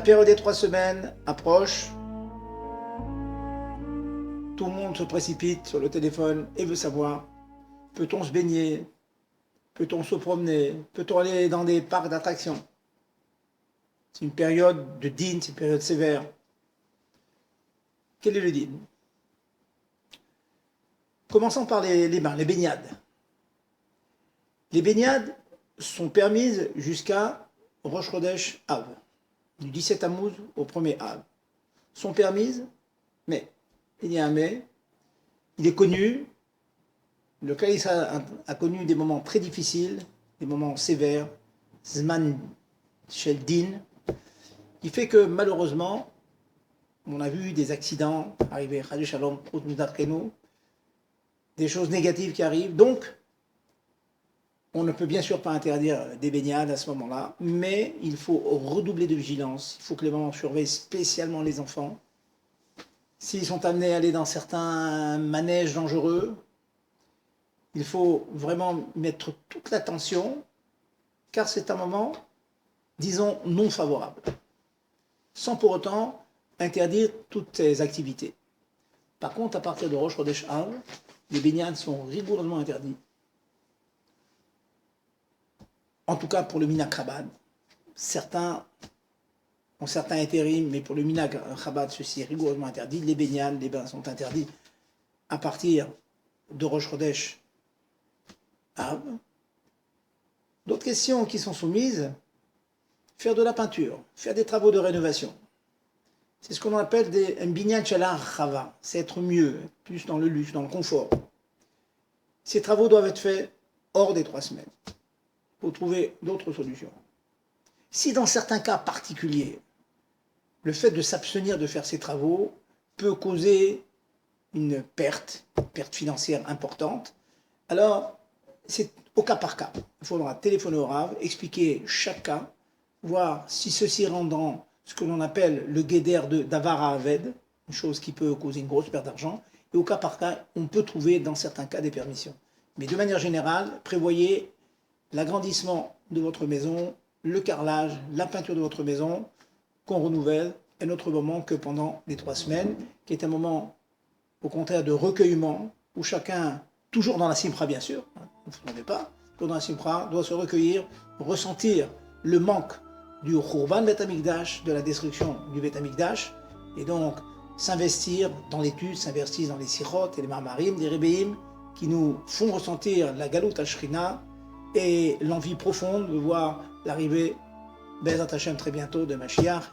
période des 3 semaines approche. Tout le monde se précipite sur le téléphone et veut savoir, peut-on se baigner? Peut-on se promener? Peut-on aller dans des parcs d'attractions? C'est une période de dîne, c'est une période sévère. Quel est le dîne? Commençons par les bains, les baignades. Les baignades sont permises jusqu'à Rosh Chodesh Av, du 17 Tammuz au 1er Av. Sont permises, mais il y a un mais, il est connu, le calife a connu des moments très difficiles, des moments sévères, Zman Shel Din, qui fait que malheureusement, on a vu des accidents arriver, Chadé Shalom, des choses négatives qui arrivent, donc on ne peut bien sûr pas interdire des baignades à ce moment-là, mais il faut redoubler de vigilance, il faut que les mamans surveillent spécialement les enfants. S'ils sont amenés à aller dans certains manèges dangereux, il faut vraiment mettre toute l'attention, car c'est un moment, disons, non favorable, sans pour autant interdire toutes ces activités. Par contre, à partir de Rosh Chodesh Av, les baignades sont rigoureusement interdites. En tout cas pour le Minhag Chabad. Certains ont certains intérims, mais pour le Minhag Chabad, ceci est rigoureusement interdit. Les baignades, les bains sont interdits à partir de Rosh Chodesh Av. D'autres questions qui sont soumises, faire de la peinture, faire des travaux de rénovation. C'est ce qu'on appelle un binyan shalar chava, c'est être mieux, plus dans le luxe, dans le confort. Ces travaux doivent être faits hors des 3 semaines. Il faut trouver d'autres solutions. Si dans certains cas particuliers, le fait de s'abstenir de faire ces travaux peut causer une perte financière importante, alors c'est au cas par cas. Il faudra téléphoner au Rav, expliquer chaque cas, voir si ceci rentre dans ce que l'on appelle le guéder de d'Avara Aved, une chose qui peut causer une grosse perte d'argent, et au cas par cas, on peut trouver dans certains cas des permissions. Mais de manière générale, prévoyez l'agrandissement de votre maison, le carrelage, la peinture de votre maison, qu'on renouvelle, un autre moment que pendant les 3 semaines, qui est un moment, au contraire, de recueillement, où chacun, toujours dans la simpra bien sûr, ne vous trompez pas, toujours dans la simpra, doit se recueillir, ressentir le manque du Khurban Bet Hamikdash, de la destruction du Bet Hamikdash, et donc s'investir dans l'étude, s'investir dans les sichot et les marmarim, des rébéim, qui nous font ressentir la galout al-Shrina et l'envie profonde de voir l'arrivée, Bezat Hashem très bientôt, de Mashiach.